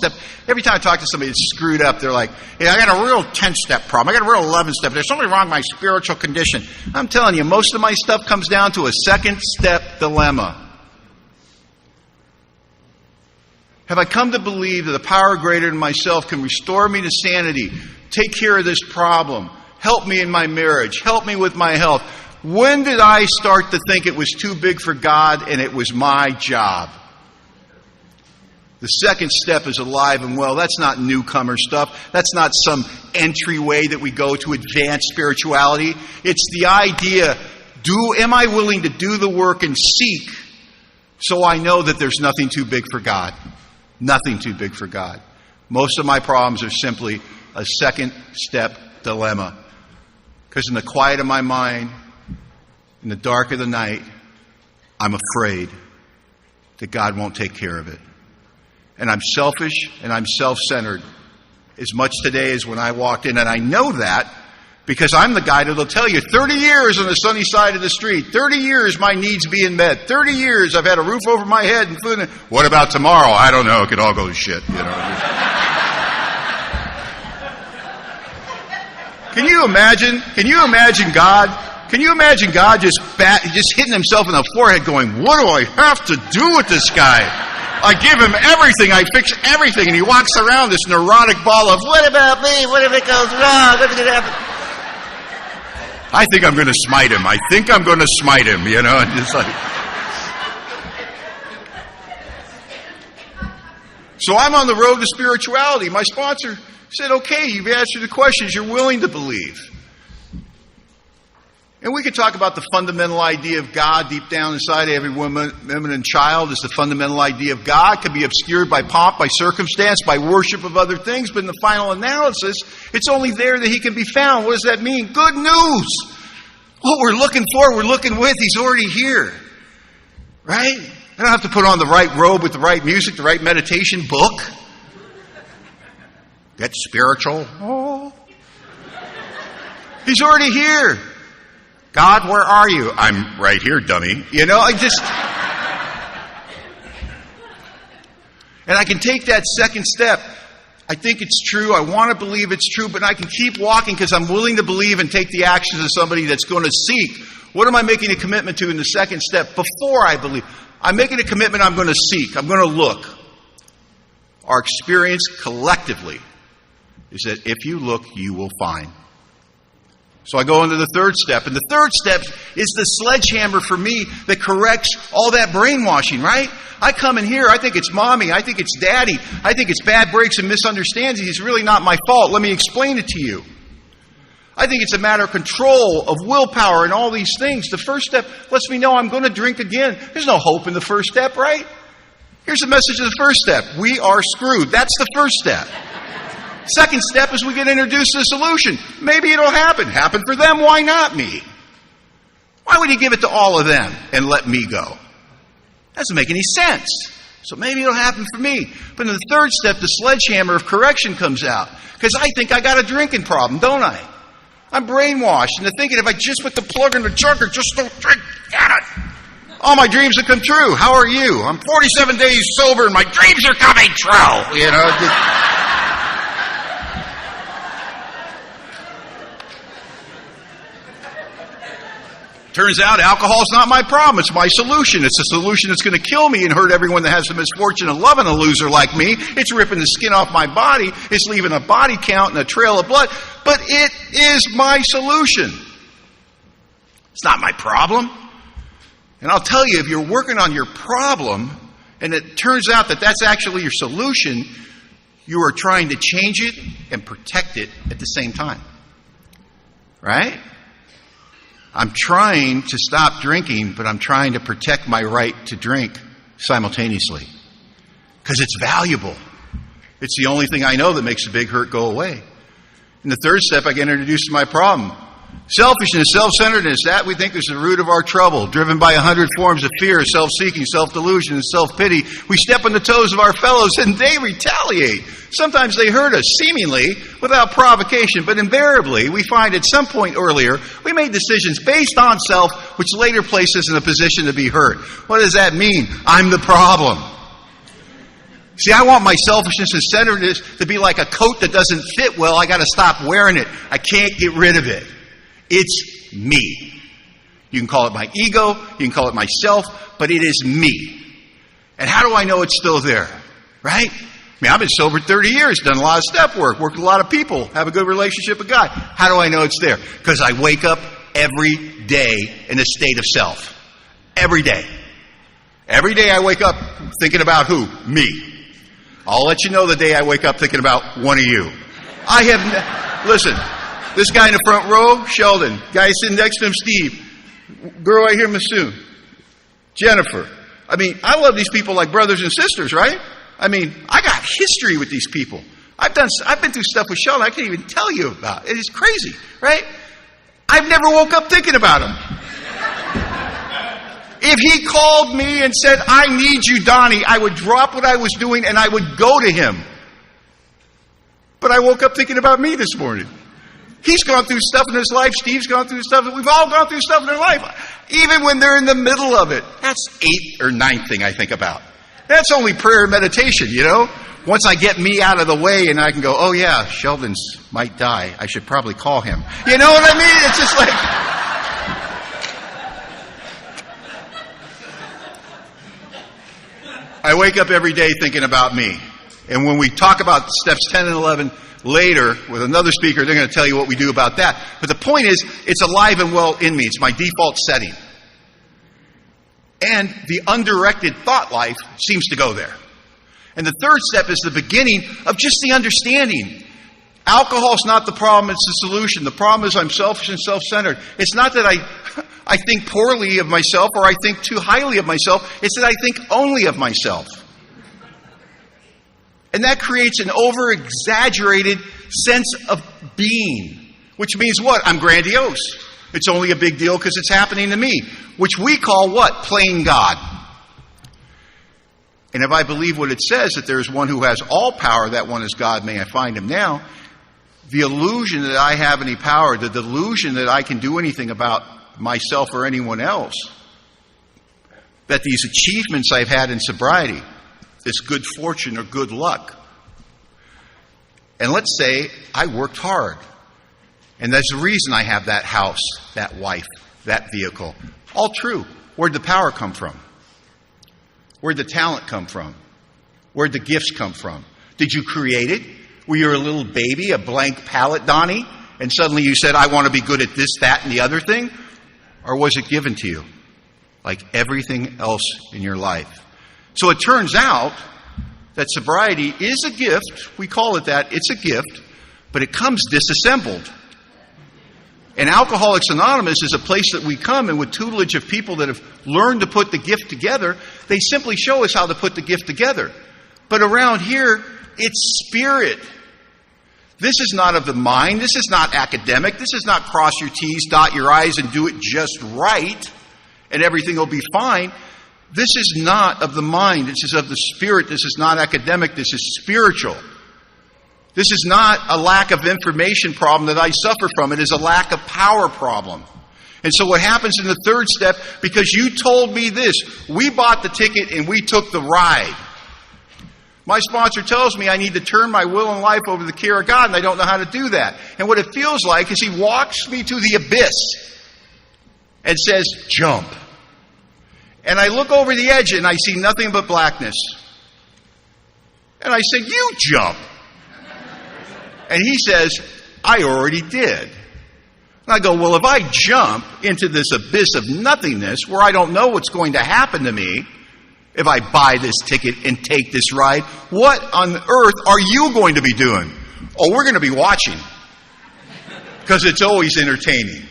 Every time I talk to somebody that's screwed up, they're like, I got a real 10-step problem. I got a real 11-step. There's something wrong with my spiritual condition. I'm telling you, most of my stuff comes down to a second-step dilemma. Have I come to believe that a power greater than myself can restore me to sanity, take care of this problem, help me in my marriage, help me with my health? When did I start to think it was too big for God and it was my job? The second step is alive and well. That's not newcomer stuff. That's not some entryway that we go to advance spirituality. It's the idea, am I willing to do the work and seek so I know that there's nothing too big for God? Nothing too big for God. Most of my problems are simply a second step dilemma. Because in the quiet of my mind, in the dark of the night, I'm afraid that God won't take care of it. And I'm selfish and I'm self-centered as much today as when I walked in. And I know that because I'm the guy that'll tell you 30 years on the sunny side of the street, 30 years my needs being met, 30 years I've had a roof over my head and food. What about tomorrow? I don't know. It could all go to shit. Can you imagine God? Can you imagine God just hitting himself in the forehead going, what do I have to do with this guy? I give him everything. I fix everything. And he walks around this neurotic ball of, what about me? What if it goes wrong? What's going to happen? I think I'm going to smite him. And it's like... So I'm on the road to spirituality. My sponsor said, okay, you've answered the questions. You're willing to believe. And we could talk about the fundamental idea of God deep down inside every woman and child is the fundamental idea of God. It can be obscured by pomp, by circumstance, by worship of other things. But in the final analysis, it's only there that He can be found. What does that mean? Good news. What we're looking for, we're looking with. He's already here. Right? I don't have to put on the right robe with the right music, the right meditation book. Get spiritual. Oh. He's already here. God, where are you? I'm right here, dummy. And I can take that second step. I think it's true. I want to believe it's true, but I can keep walking because I'm willing to believe and take the actions of somebody that's going to seek. What am I making a commitment to in the second step before I believe? I'm making a commitment I'm going to seek. I'm going to look. Our experience collectively is that if you look, you will find. So I go into the third step. And the third step is the sledgehammer for me that corrects all that brainwashing, right? I come in here, I think it's mommy, I think it's daddy, I think it's bad breaks and misunderstandings. It's really not my fault. Let me explain it to you. I think it's a matter of control, of willpower, and all these things. The first step lets me know I'm going to drink again. There's no hope in the first step, right? Here's the message of the first step. We are screwed. That's the first step. Second step is we get introduced to the solution. Maybe it'll happen. Happen for them. Why not me? Why would He give it to all of them and let me go? Doesn't make any sense. So maybe it'll happen for me. But in the third step, the sledgehammer of correction comes out. Because I think I got a drinking problem, don't I? I'm brainwashed into thinking if I just put the plug in the jug or just don't drink, damn it, all my dreams will come true. How are you? I'm 47 days sober and my dreams are coming true. You know, turns out alcohol's not my problem. It's my solution. It's a solution that's going to kill me and hurt everyone that has the misfortune of loving a loser like me. It's ripping the skin off my body. It's leaving a body count and a trail of blood. But it is my solution. It's not my problem. And I'll tell you, if you're working on your problem and it turns out that that's actually your solution, you are trying to change it and protect it at the same time. Right? I'm trying to stop drinking, but I'm trying to protect my right to drink simultaneously. Because it's valuable. It's the only thing I know that makes the big hurt go away. In the third step, I get introduced to my problem. Selfishness, self-centeredness, that we think is the root of our trouble. Driven by 100 forms of fear, self-seeking, self-delusion, and self-pity, we step on the toes of our fellows and they retaliate. Sometimes they hurt us, seemingly, without provocation, but invariably, we find at some point earlier, we made decisions based on self, which later place us in a position to be hurt. What does that mean? I'm the problem. See, I want my selfishness and centeredness to be like a coat that doesn't fit well. I got to stop wearing it. I can't get rid of it. It's me. You can call it my ego, you can call it myself, but it is me. And how do I know it's still there? Right? I mean, I've been sober 30 years, done a lot of step work, worked with a lot of people, have a good relationship with God. How do I know it's there? Because I wake up every day in a state of self. Every day. Every day I wake up thinking about who? Me. I'll let you know the day I wake up thinking about one of you. Listen, this guy in the front row, Sheldon. Guy sitting next to him, Steve. Girl right here, Masoon. Jennifer. I mean, I love these people like brothers and sisters, right? I mean, I got history with these people. I've been through stuff with Sheldon I can't even tell you about. It is crazy, right? I've never woke up thinking about him. If he called me and said, I need you, Donnie, I would drop what I was doing and I would go to him. But I woke up thinking about me this morning. He's gone through stuff in his life. Steve's gone through stuff. We've all gone through stuff in our life. Even when they're in the middle of it. That's 8th or 9th thing I think about. That's only prayer and meditation, you know. Once I get me out of the way and I can go, oh yeah, Sheldon's might die. I should probably call him. You know what I mean? It's just like... I wake up every day thinking about me. And when we talk about steps 10 and 11 later with another speaker, they're going to tell you what we do about that. But the point is, it's alive and well in me. It's my default setting. And the undirected thought life seems to go there. And the third step is the beginning of just the understanding. Alcohol's not the problem, it's the solution. The problem is I'm selfish and self-centered. It's not that I think poorly of myself or I think too highly of myself. It's that I think only of myself. And that creates an over-exaggerated sense of being. Which means what? I'm grandiose. It's only a big deal because it's happening to me. Which we call what? Playing God. And if I believe what it says, that there is one who has all power, that one is God, may I find him now, the illusion that I have any power, the delusion that I can do anything about myself or anyone else, that these achievements I've had in sobriety, this good fortune or good luck, and let's say I worked hard, and that's the reason I have that house, that wife, that vehicle. All true. Where'd the power come from? Where'd the talent come from? Where'd the gifts come from? Did you create it? Were you a little baby, a blank palette, Donnie, and suddenly you said, I want to be good at this, that, and the other thing? Or was it given to you? Like everything else in your life. So it turns out that sobriety is a gift. We call it that. It's a gift. But it comes disassembled. And Alcoholics Anonymous is a place that we come, and with tutelage of people that have learned to put the gift together, they simply show us how to put the gift together. But around here, it's spirit. This is not of the mind. This is not academic. This is not cross your T's, dot your I's, and do it just right, and everything will be fine. This is not of the mind. This is of the spirit. This is not academic. This is spiritual. This is not a lack of information problem that I suffer from. It is a lack of power problem. And so what happens in the third step, because you told me this, we bought the ticket and we took the ride. My sponsor tells me I need to turn my will and life over to the care of God, and I don't know how to do that. And what it feels like is he walks me to the abyss and says, jump. And I look over the edge and I see nothing but blackness. And I say, you jump. And he says, I already did. And I go, well, if I jump into this abyss of nothingness where I don't know what's going to happen to me, if I buy this ticket and take this ride, what on earth are you going to be doing? Oh, we're going to be watching. Because it's always entertaining.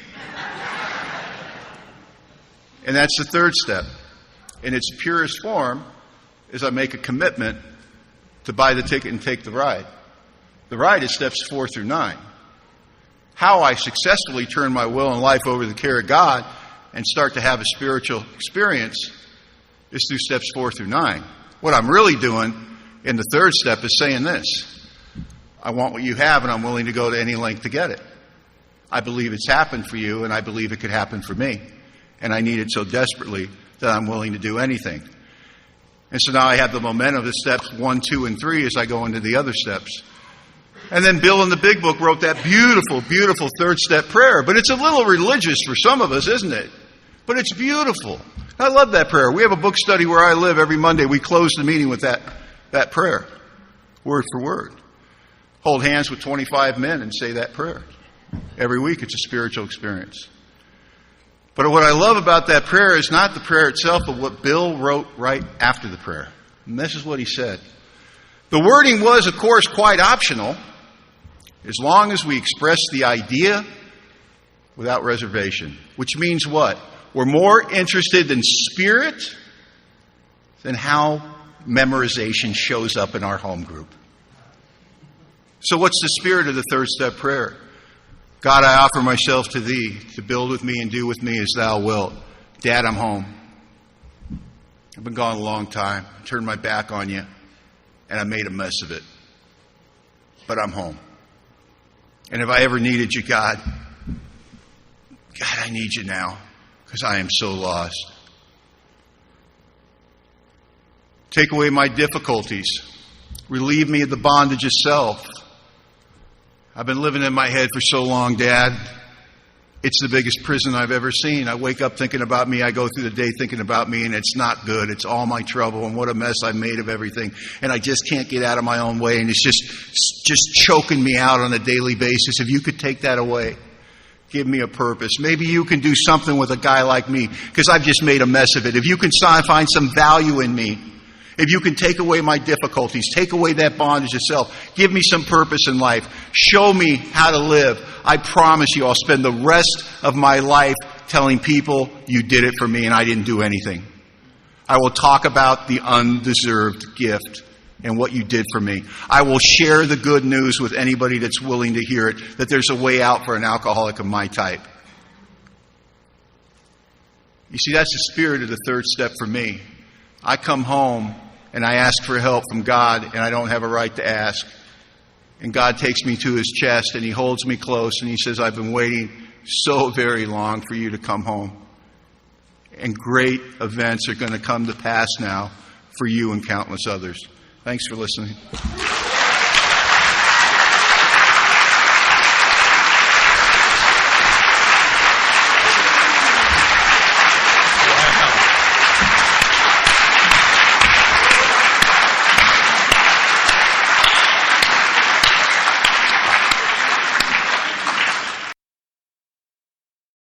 And that's the third step. In its purest form is I make a commitment to buy the ticket and take the ride. The ride is steps 4 through 9. How I successfully turn my will and life over to the care of God and start to have a spiritual experience is through steps 4 through 9. What I'm really doing in the third step is saying this. I want what you have, and I'm willing to go to any length to get it. I believe it's happened for you, and I believe it could happen for me. And I need it so desperately that I'm willing to do anything. And so now I have the momentum of steps 1, 2, and 3 as I go into the other steps. And then Bill in the Big Book wrote that beautiful, beautiful third step prayer. But it's a little religious for some of us, isn't it? But it's beautiful. I love that prayer. We have a book study where I live every Monday. We close the meeting with that prayer, word for word. Hold hands with 25 men and say that prayer. Every week it's a spiritual experience. But what I love about that prayer is not the prayer itself, but what Bill wrote right after the prayer. And this is what he said. The wording was, of course, quite optional, as long as we express the idea without reservation. Which means what? We're more interested in spirit than how memorization shows up in our home group. So what's the spirit of the third step prayer? God, I offer myself to thee to build with me and do with me as thou wilt. Dad, I'm home. I've been gone a long time. I turned my back on you, and I made a mess of it. But I'm home. And if I ever needed you, God, I need you now, because I am so lost. Take away my difficulties. Relieve me of the bondage of self. I've been living in my head for so long, Dad. It's the biggest prison I've ever seen. I wake up thinking about me. I go through the day thinking about me, and it's not good. It's all my trouble, and what a mess I made of everything. And I just can't get out of my own way, and it's just choking me out on a daily basis. If you could take that away, give me a purpose. Maybe you can do something with a guy like me, because I've just made a mess of it. If you can find some value in me, if you can take away my difficulties, take away that bondage of self, give me some purpose in life, show me how to live, I promise you I'll spend the rest of my life telling people you did it for me and I didn't do anything. I will talk about the undeserved gift and what you did for me. I will share the good news with anybody that's willing to hear it, that there's a way out for an alcoholic of my type. You see, that's the spirit of the third step for me. I come home and I ask for help from God, and I don't have a right to ask. And God takes me to his chest and he holds me close and he says, I've been waiting so very long for you to come home. And great events are going to come to pass now for you and countless others. Thanks for listening.